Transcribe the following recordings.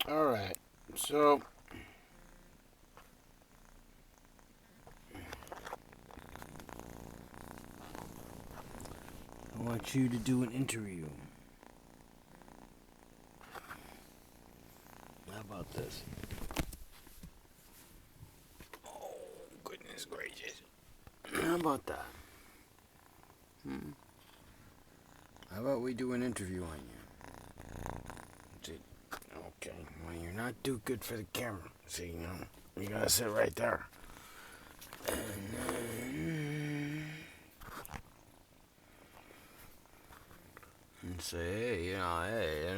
Alright, so I want you to do an interview. How about this? Oh, goodness gracious. How about that? How about we do an interview on you? Okay, well, you're not too good for the camera. See, you gotta sit right there. And say, hey,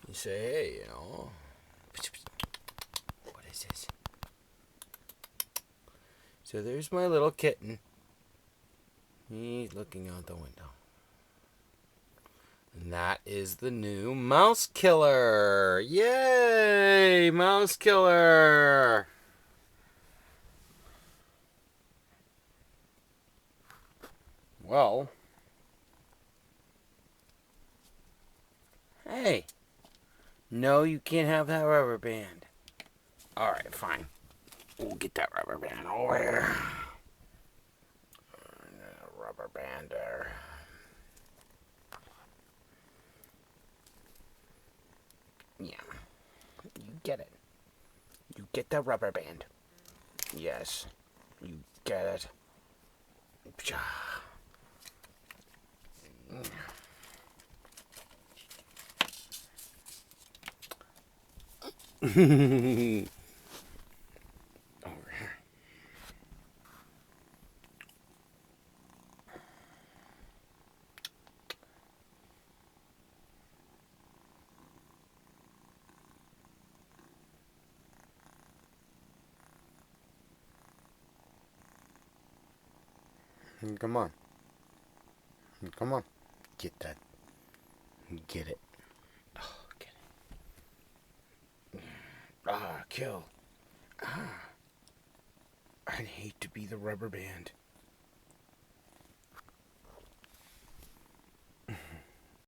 you say, hey, what is this? So there's my little kitten. He's looking out the window. And that is the new mouse killer. Yay, mouse killer. Well, hey, no, you can't have that rubber band. Alright, fine. We'll get that rubber band over here. Rubber band there. Yeah, you get it. You get the rubber band. Yes, you get it. Over here. Come on. Come on. Get that. Get it. Oh, get it. Ah, kill. Ah. I'd hate to be the rubber band.